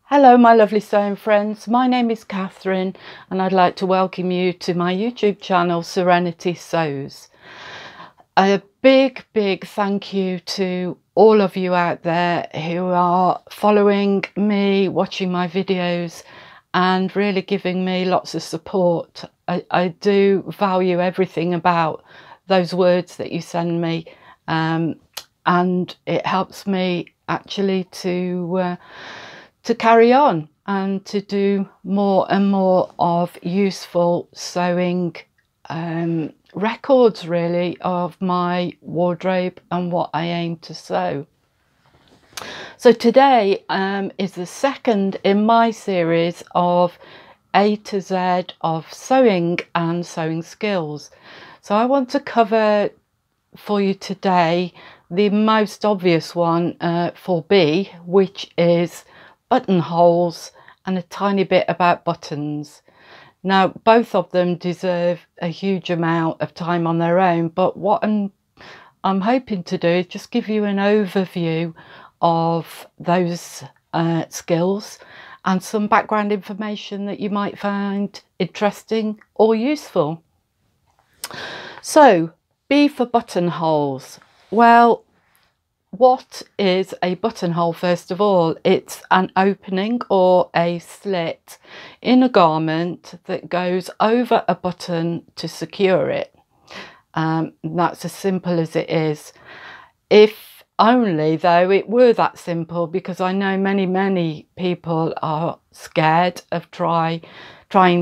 Hello my lovely sewing friends, my name is Catherine and I'd like to welcome you to my YouTube channel Serenity Sews. A big thank you to all of you out there who are following me, watching my videos and really giving me lots of support. I do value everything about those words that you send me, and it helps me actually to carry on and to do more and more of useful sewing records really of my wardrobe and what I aim to sew. So today is the second in my series of A to Z of sewing and sewing skills. So I want to cover for you today the most obvious one for B, which is buttonholes, and a tiny bit about buttons. Now both of them deserve a huge amount of time on their own, but what I'm hoping to do is just give you an overview of those skills and some background information that you might find interesting or useful. So B for buttonholes. Well, what is a buttonhole? First of all, it's an opening or a slit in a garment that goes over a button to secure it. That's as simple as it is. If only though it were that simple, because I know many people are scared of trying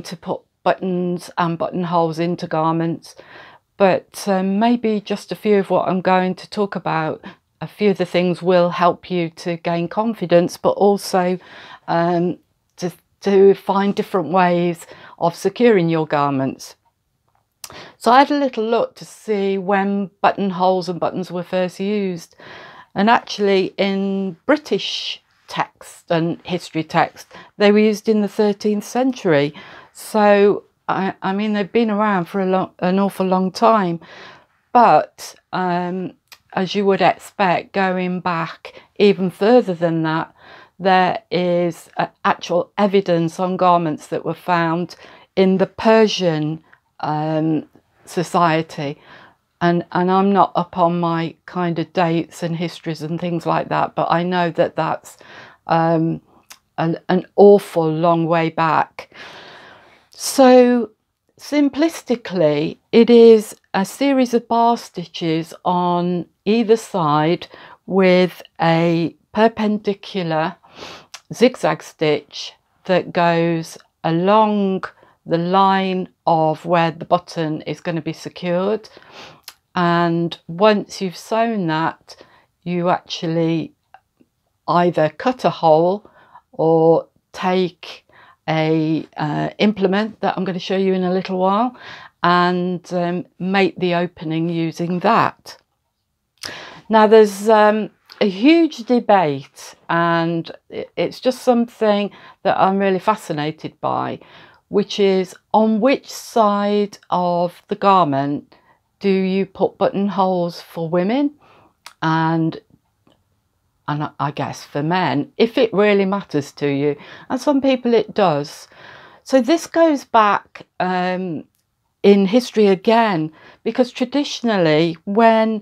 to put buttons and buttonholes into garments, but maybe just a few of what I'm going to talk about, a few of the things will help you to gain confidence, but also to find different ways of securing your garments. So I had a little look to see when buttonholes and buttons were first used, and actually in British text and history text they were used in the 13th century. So I mean they've been around for an awful long time, but as you would expect, going back even further than that, there is actual evidence on garments that were found in the Persian society. And I'm not up on my kind of dates and histories and things like that, but I know that that's an awful long way back. So simplistically, it is a series of bar stitches on either side with a perpendicular zigzag stitch that goes along the line of where the button is going to be secured. And once you've sewn that, you actually either cut a hole or take a implement that I'm going to show you in a little while and make the opening using that. Now there's a huge debate, and it's just something that I'm really fascinated by, which is on which side of the garment do you put buttonholes for women and I guess for men, if it really matters to you. And some people it does. So this goes back in history again, because traditionally when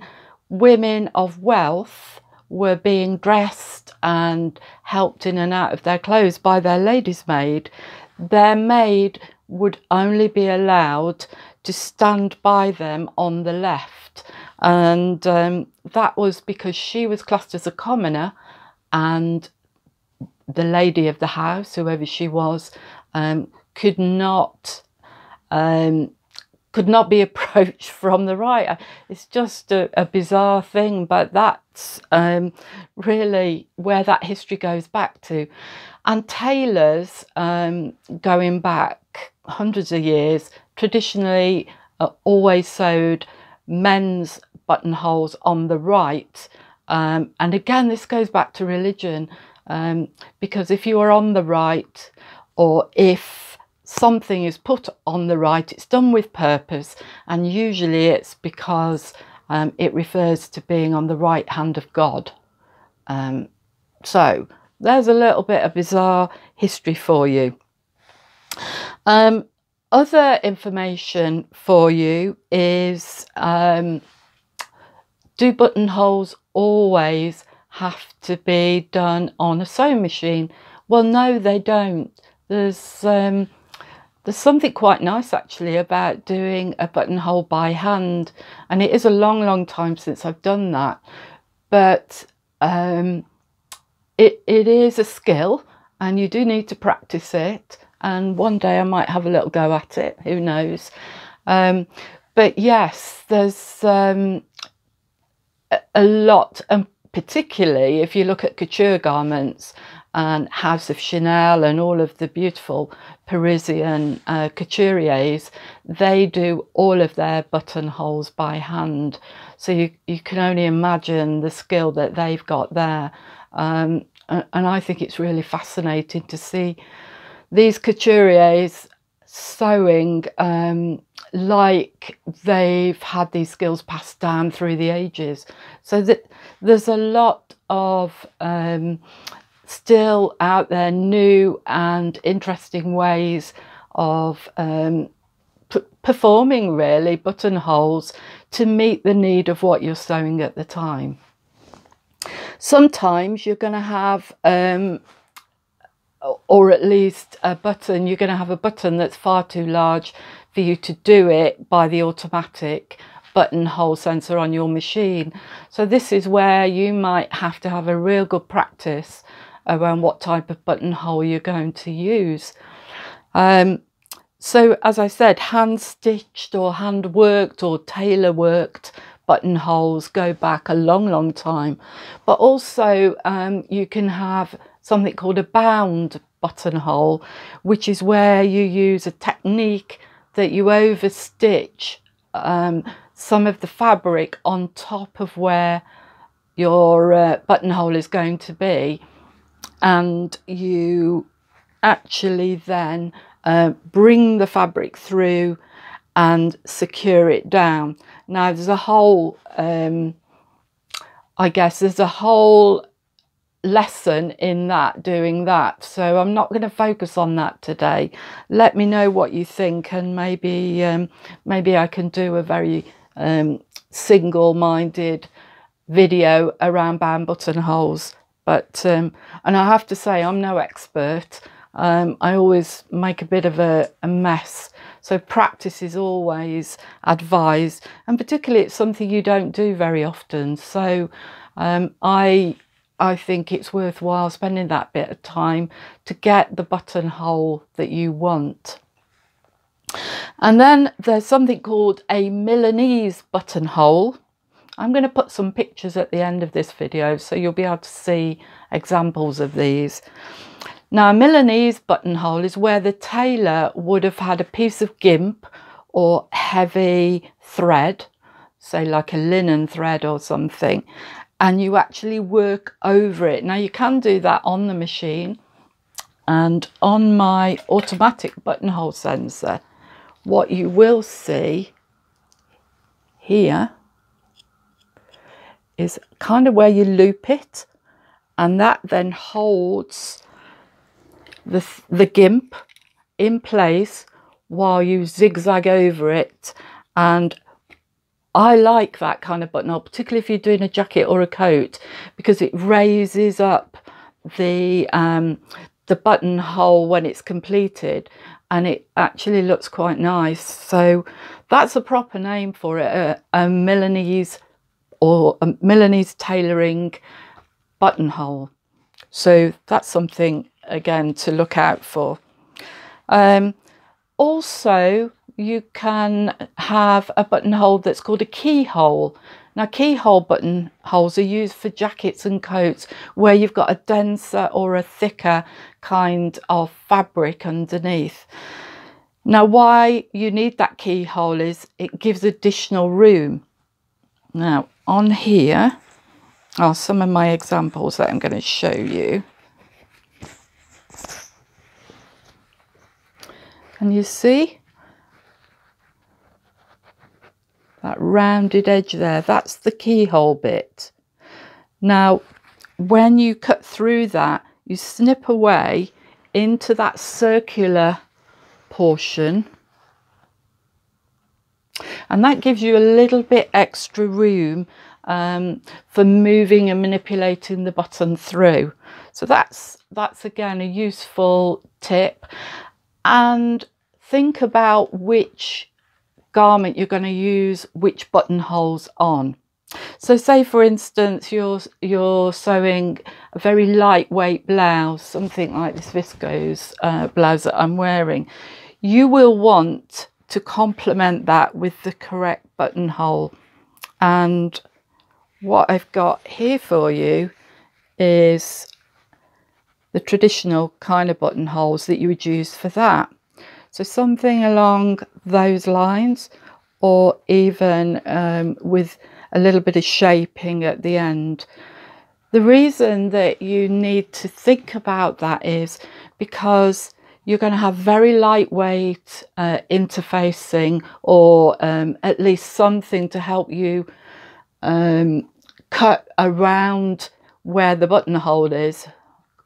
women of wealth were being dressed and helped in and out of their clothes by their lady's maid, their maid would only be allowed to stand by them on the left. And that was because she was classed as a commoner, and the lady of the house, whoever she was, could not be approached from the right. It's just a bizarre thing, but that's really where that history goes back to. And tailors, going back hundreds of years, traditionally always sewed men's buttonholes on the right. And again, this goes back to religion, because if you are on the right, or if something is put on the right, it's done with purpose, and usually it's because it refers to being on the right hand of God. So there's a little bit of bizarre history for you. Other information for you is, do buttonholes always have to be done on a sewing machine? Well, no, they don't. There's something quite nice actually about doing a buttonhole by hand, and it is a long time since I've done that, but it is a skill and you do need to practice it, and one day I might have a little go at it, who knows. But yes, there's a lot, and particularly if you look at couture garments and House of Chanel and all of the beautiful Parisian couturiers, they do all of their buttonholes by hand. So you can only imagine the skill that they've got there. And I think it's really fascinating to see these couturiers sewing like they've had these skills passed down through the ages. So that there's a lot of still out there new and interesting ways of performing really buttonholes to meet the need of what you're sewing at the time. Sometimes you're going to have or at least a button, you're going to have a button that's far too large for you to do it by the automatic buttonhole sensor on your machine. So this is where you might have to have a real good practice around what type of buttonhole you're going to use. So as I said, hand stitched or hand worked or tailor worked buttonholes go back a long time, but also you can have something called a bound buttonhole, which is where you use a technique that you overstitch some of the fabric on top of where your buttonhole is going to be, and you actually then bring the fabric through and secure it down. Now there's a whole I guess there's a whole lesson in that, doing that, so I'm not going to focus on that today. Let me know what you think, and maybe I can do a very single-minded video around bound buttonholes. But and I have to say, I'm no expert. I always make a bit of a mess, so practice is always advised, and particularly it's something you don't do very often. So I think it's worthwhile spending that bit of time to get the buttonhole that you want. And then there's something called a Milanese buttonhole. I'm going to put some pictures at the end of this video so you'll be able to see examples of these. Now, a Milanese buttonhole is where the tailor would have had a piece of gimp or heavy thread, say like a linen thread or something, and you actually work over it. Now you can do that on the machine, and on my automatic buttonhole sensor, what you will see here is kind of where you loop it, and that then holds the gimp in place while you zigzag over it. And I like that kind of buttonhole, particularly if you're doing a jacket or a coat, because it raises up the buttonhole when it's completed, and it actually looks quite nice. So that's a proper name for it, a Milanese or a Milanese tailoring buttonhole. So that's something again to look out for. Also, you can have a buttonhole that's called a keyhole. Now, keyhole buttonholes are used for jackets and coats where you've got a denser or a thicker kind of fabric underneath. Now, why you need that keyhole is it gives additional room. Now, on here are some of my examples that I'm going to show you. Can you see that rounded edge there? That's the keyhole bit. Now, when you cut through that, you snip away into that circular portion, and that gives you a little bit extra room for moving and manipulating the button through. So that's again a useful tip. And think about which garment you're going to use which buttonholes on. So say for instance you're sewing a very lightweight blouse, something like this viscose blouse that I'm wearing. You will want to complement that with the correct buttonhole. And what I've got here for you is the traditional kind of buttonholes that you would use for that. So something along those lines, or even with a little bit of shaping at the end. The reason that you need to think about that is because you're going to have very lightweight interfacing, or at least something to help you cut around where the buttonhole is.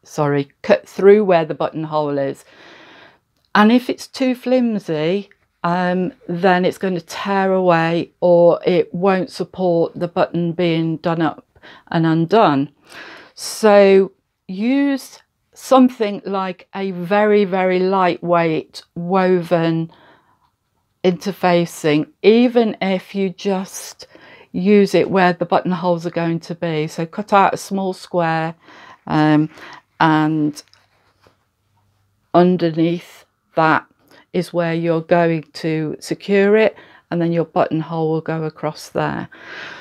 Sorry, cut through where the buttonhole is. And if it's too flimsy, then it's going to tear away, or it won't support the button being done up and undone. So use something like a very, very lightweight woven interfacing, even if you just use it where the buttonholes are going to be. So cut out a small square and underneath that is where you're going to secure it, and then your buttonhole will go across there.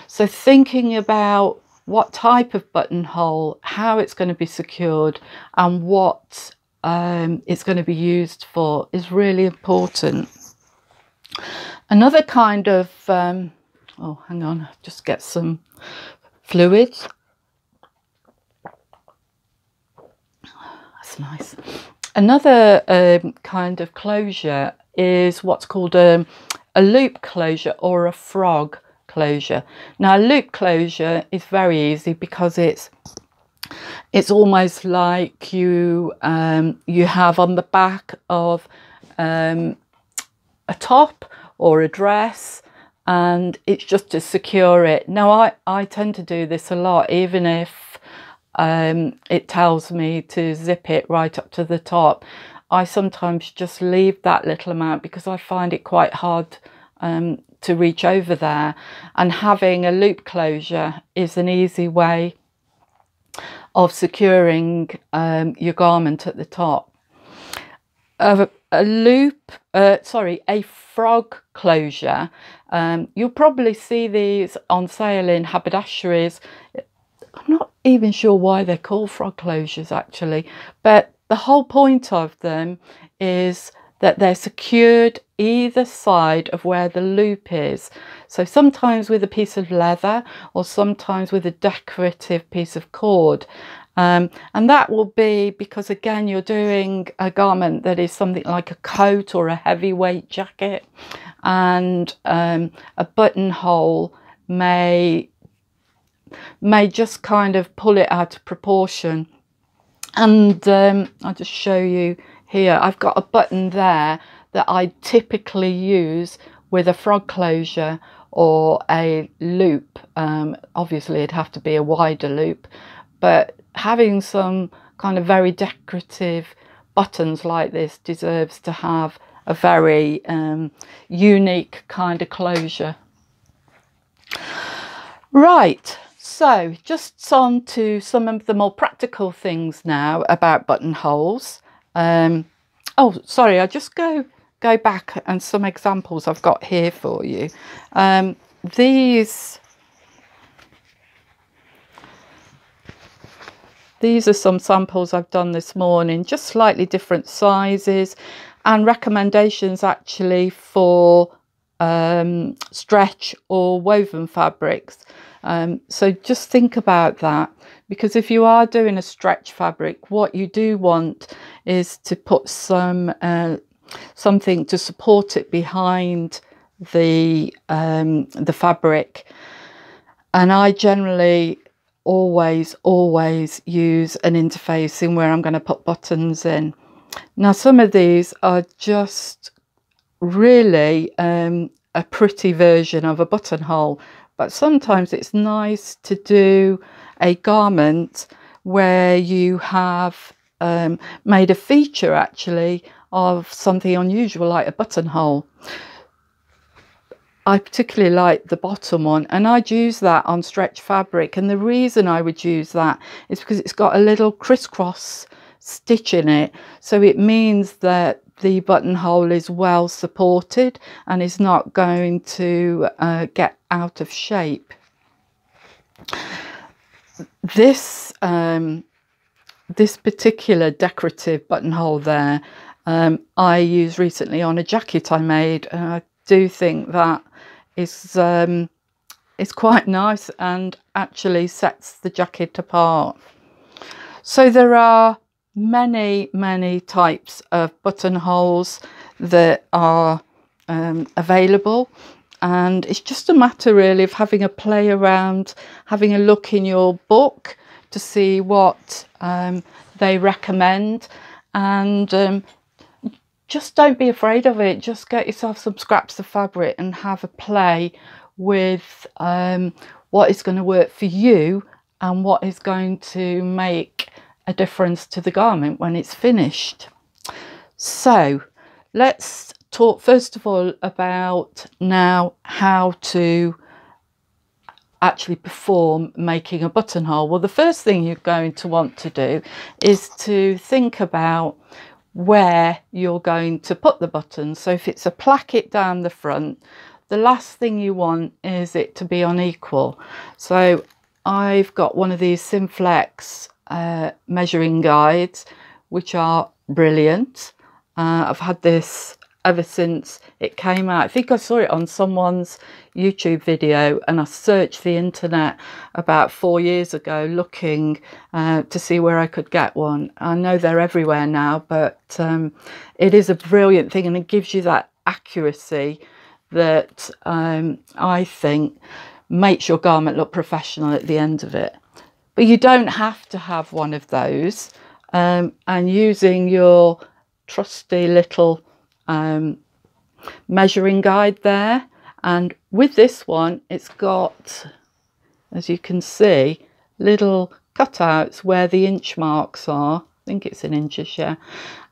So thinking about what type of buttonhole, how it's going to be secured, and what it's going to be used for is really important. Another kind of oh, hang on, just get some fluids. That's nice. Another kind of closure is what's called a loop closure or a frog closure. Now a loop closure is very easy because it's almost like you have on the back of a top or a dress, and it's just to secure it. Now I tend to do this a lot, even if it tells me to zip it right up to the top. I sometimes just leave that little amount because I find it quite hard to reach over there, and having a loop closure is an easy way of securing your garment at the top. A frog closure, you'll probably see these on sale in haberdasheries. I'm not even sure why they're called frog closures actually, but the whole point of them is that they're secured either side of where the loop is. So sometimes with a piece of leather, or sometimes with a decorative piece of cord. And that will be because, again, you're doing a garment that is something like a coat or a heavyweight jacket, and a buttonhole may just kind of pull it out of proportion. And I'll just show you here. I've got a button there that I typically use with a frog closure or a loop. Obviously it'd have to be a wider loop, but having some kind of very decorative buttons like this deserves to have a very unique kind of closure. Right, so just on to some of the more practical things now about buttonholes. Oh, sorry, I'll just go back and some examples I've got here for you. These are some samples I've done this morning, just slightly different sizes, and recommendations actually for stretch or woven fabrics. So just think about that, because if you are doing a stretch fabric, what you do want is to put some something to support it behind the fabric. And I generally always use an interfacing where I'm going to put buttons in. Now some of these are just really a pretty version of a buttonhole, but sometimes it's nice to do a garment where you have made a feature actually of something unusual like a buttonhole. I particularly like the bottom one, and I'd use that on stretch fabric, and the reason I would use that is because it's got a little crisscross stitch in it, so it means that the buttonhole is well supported and is not going to get out of shape. This particular decorative buttonhole there, I used recently on a jacket I made, and I do think that is quite nice and actually sets the jacket apart. So there are many types of buttonholes that are available, and it's just a matter really of having a play around, having a look in your book to see what they recommend, and just don't be afraid of it. Just get yourself some scraps of fabric and have a play with what is going to work for you and what is going to make a difference to the garment when it's finished. So let's talk first of all about now how to actually perform making a buttonhole. Well, the first thing you're going to want to do is to think about where you're going to put the buttons. So if it's a placket down the front, the last thing you want is it to be unequal. So I've got one of these Simflex measuring guides, which are brilliant. I've had this ever since it came out. I think I saw it on someone's YouTube video, and I searched the internet about 4 years ago looking to see where I could get one. I know they're everywhere now, but it is a brilliant thing, and it gives you that accuracy that I think makes your garment look professional at the end of it. But you don't have to have one of those, and using your trusty little measuring guide there, and with this one it's got, as you can see, little cutouts where the inch marks are. I think it's in inches, yeah,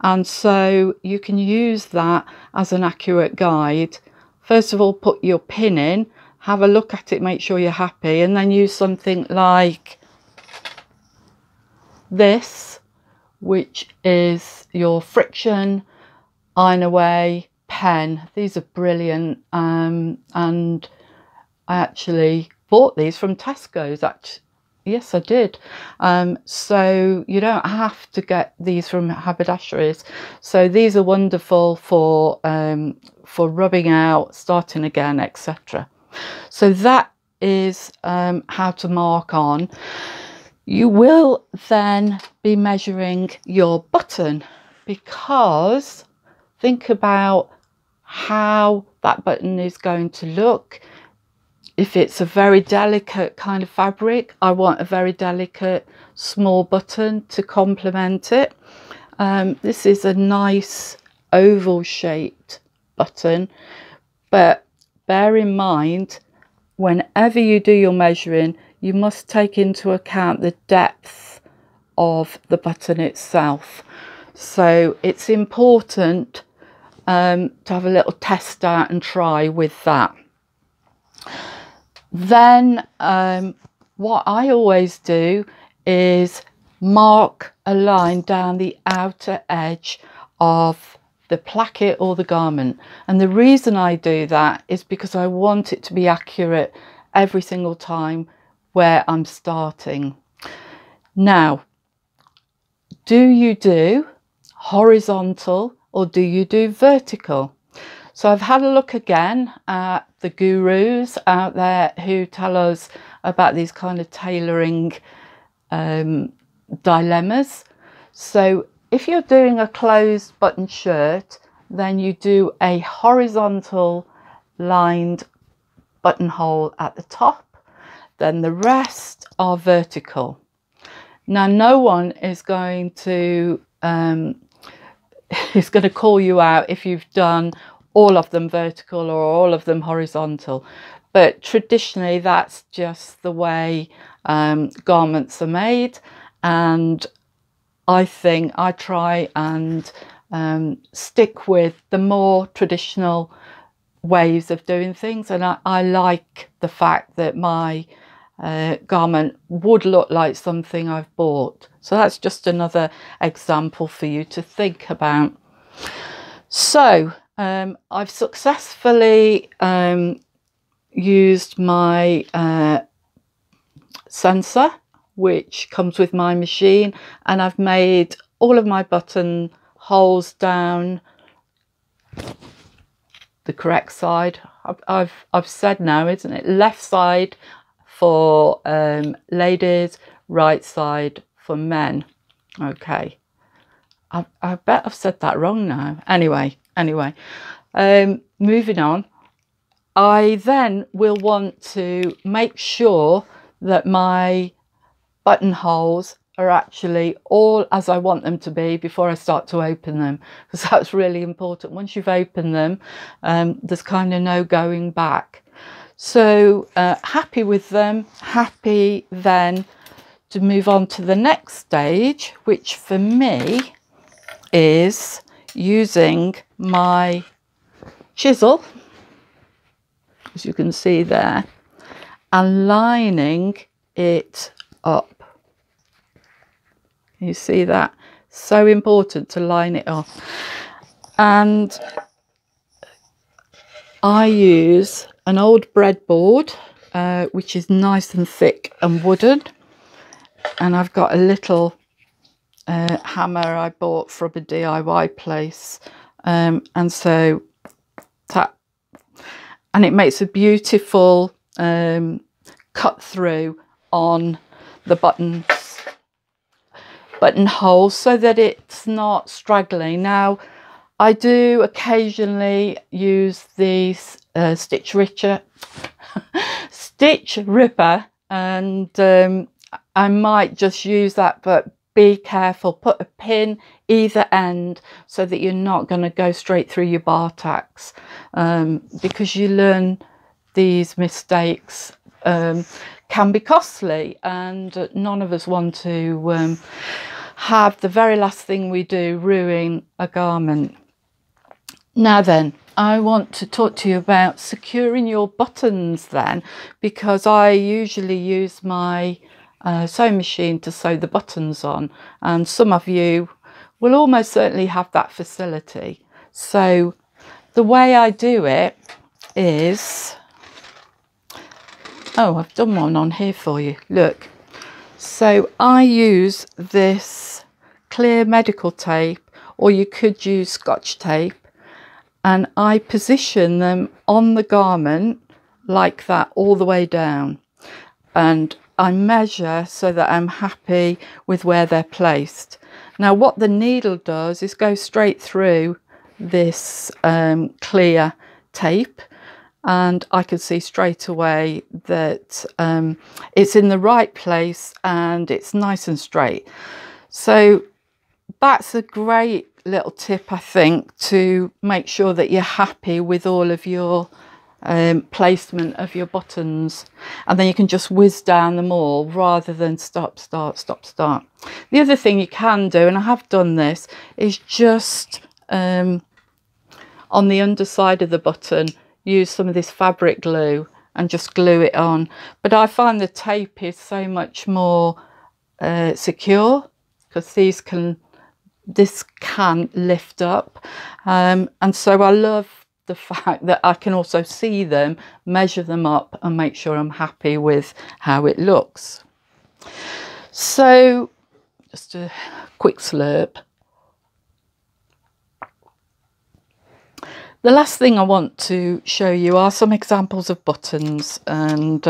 and so you can use that as an accurate guide. First of all, put your pin in, have a look at it, make sure you're happy, and then use something like this, which is your friction iron away pen. These are brilliant, and I actually bought these from Tesco's. Yes, I did. So you don't have to get these from haberdasheries. So these are wonderful for rubbing out, starting again, etc. So that is how to mark on. You will then be measuring your button, because think about how that button is going to look. If it's a very delicate kind of fabric, I want a very delicate small button to complement it. This is a nice oval shaped button, but bear in mind, whenever you do your measuring, you must take into account the depth of the button itself. So it's important to have a little test out and try with that. Then what I always do is mark a line down the outer edge of the placket or the garment, and the reason I do that is because I want it to be accurate every single time where I'm starting. Now, do you do horizontal or do you do vertical? So I've had a look again at the gurus out there who tell us about these kind of tailoring dilemmas. So if you're doing a closed button shirt, then you do a horizontal lined buttonhole at the top. then the rest are vertical. Now, no one is going to call you out if you've done all of them vertical or all of them horizontal, but traditionally that's just the way garments are made, and I think I try and stick with the more traditional ways of doing things, and I like the fact that my garment would look like something I've bought. So that's just another example for you to think about. So I've successfully used my sensor, which comes with my machine, and I've made all of my button holes down the correct side. I've said now, isn't it? Left side for ladies, right side for men. Okay, I bet I've said that wrong now. Anyway, moving on. I then will want to make sure that my buttonholes are actually all as I want them to be before I start to open them, because that's really important. Once you've opened them, there's kind of no going back. So happy with them, happy then to move on to the next stage, which for me is using my chisel, as you can see there, and lining it up. You see that? So important to line it up. And I use an old breadboard, which is nice and thick and wooden. And I've got a little hammer I bought from a DIY place. And so that, and it makes a beautiful cut through on the buttonhole so that it's not straggling. Now, I do occasionally use the stitch ripper, and I might just use that, but be careful. Put a pin either end so that you're not going to go straight through your bar tacks, because you learn these mistakes can be costly, and none of us want to have the very last thing we do ruin a garment. Now then, I want to talk to you about securing your buttons then, because I usually use my sewing machine to sew the buttons on, and some of you will almost certainly have that facility. So the way I do it is, oh, I've done one on here for you, look. So I use this clear medical tape, or you could use Scotch tape, and I position them on the garment like that all the way down, and I measure so that I'm happy with where they're placed. Now what the needle does is go straight through this clear tape, and I can see straight away that it's in the right place and it's nice and straight. So that's a great little tip, I think, to make sure that you're happy with all of your placement of your buttons, and then you can just whiz down them all rather than stop, start, stop, start. The other thing you can do, and I have done this, is just on the underside of the button use some of this fabric glue and just glue it on. But I find the tape is so much more secure, because this can lift up, and so I love the fact that I can also see them, measure them up, and make sure I'm happy with how it looks. So just a quick slurp. The last thing I want to show you are some examples of buttons, and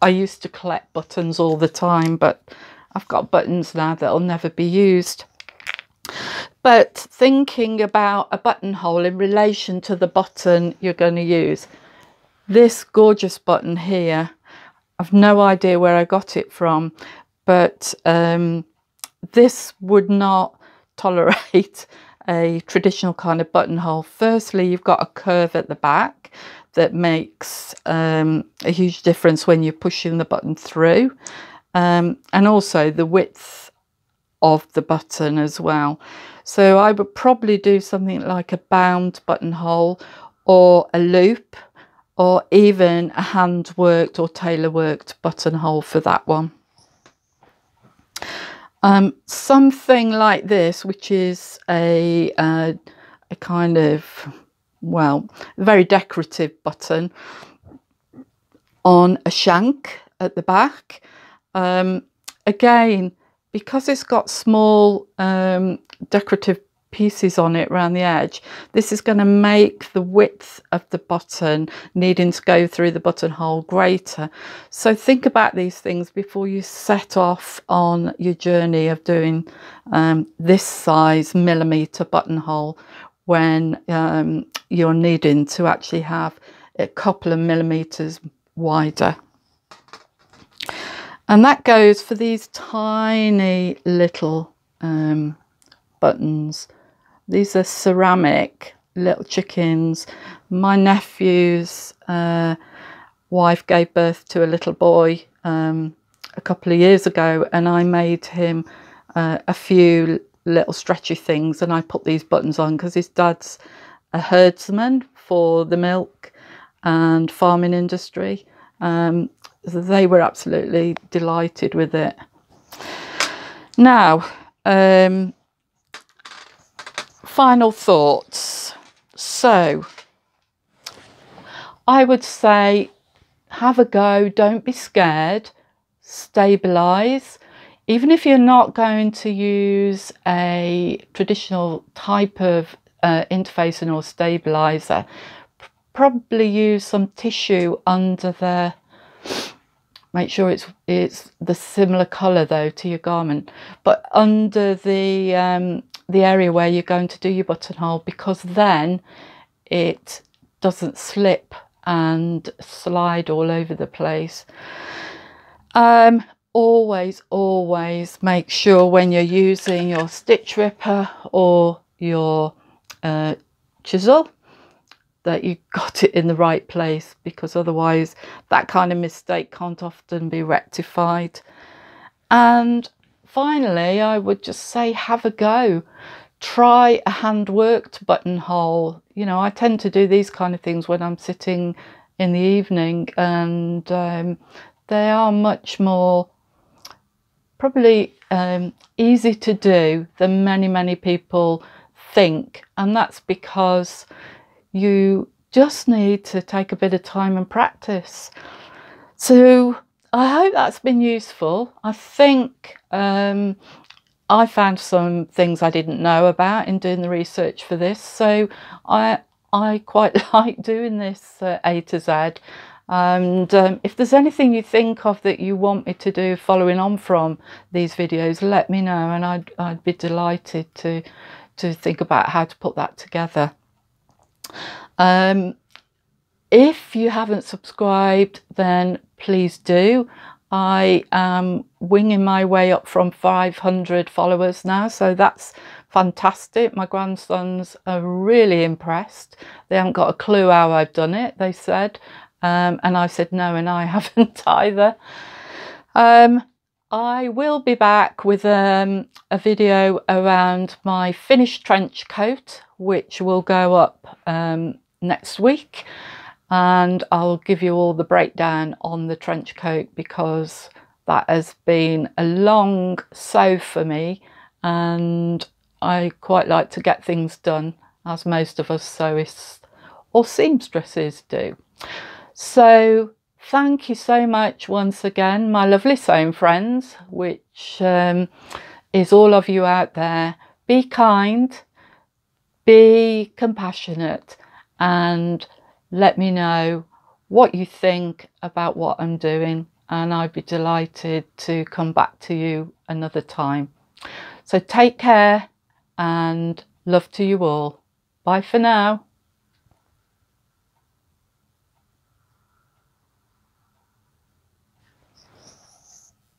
I used to collect buttons all the time, but I've got buttons now that'll never be used. But thinking about a buttonhole in relation to the button you're going to use, this gorgeous button here I've no idea where I got it from, but this would not tolerate a traditional kind of buttonhole. Firstly, you've got a curve at the back that makes a huge difference when you're pushing the button through, and also the width of the button as well. So I would probably do something like a bound buttonhole or a loop, or even a hand worked or tailor worked buttonhole for that one. Something like this, which is a kind of, well, very decorative button on a shank at the back. Again, because it's got small decorative pieces on it around the edge, this is going to make the width of the button needing to go through the buttonhole greater. So think about these things before you set off on your journey of doing this size millimetre buttonhole, when you're needing to actually have a couple of millimetres wider. And that goes for these tiny little buttons. These are ceramic little chickens. My nephew's wife gave birth to a little boy a couple of years ago, and I made him a few little stretchy things, and I put these buttons on because his dad's a herdsman for the milk and farming industry. So they were absolutely delighted with it. Now, final thoughts. So I would say have a go, don't be scared, stabilize. Even if you're not going to use a traditional type of interfacing or stabilizer, probably use some tissue under there. Make sure it's the similar colour though to your garment, but under the area where you're going to do your buttonhole, because then it doesn't slip and slide all over the place. Always make sure when you're using your stitch ripper or your chisel that you got it in the right place, because otherwise that kind of mistake can't often be rectified. And finally, I would just say have a go. Try a hand-worked buttonhole. You know, I tend to do these kind of things when I'm sitting in the evening, and they are much more probably easy to do than many people think, and that's because you just need to take a bit of time and practice. So I hope that's been useful. I think I found some things I didn't know about in doing the research for this, so I quite like doing this A to Z. And if there's anything you think of that you want me to do following on from these videos, let me know, and I'd be delighted to think about how to put that together. If you haven't subscribed, then please do. I am winging my way up from 500 followers now, so that's fantastic. My grandsons are really impressed. They haven't got a clue how I've done it, they said, and I said no, and I haven't either. I will be back with a video around my finished trench coat, which will go up next week, and I'll give you all the breakdown on the trench coat, because that has been a long sew for me, and I quite like to get things done, as most of us sewists or seamstresses do. So thank you so much once again, my lovely sewing friends, which is all of you out there. Be kind, be compassionate, and let me know what you think about what I'm doing, and I'd be delighted to come back to you another time. So take care, and love to you all. Bye for now.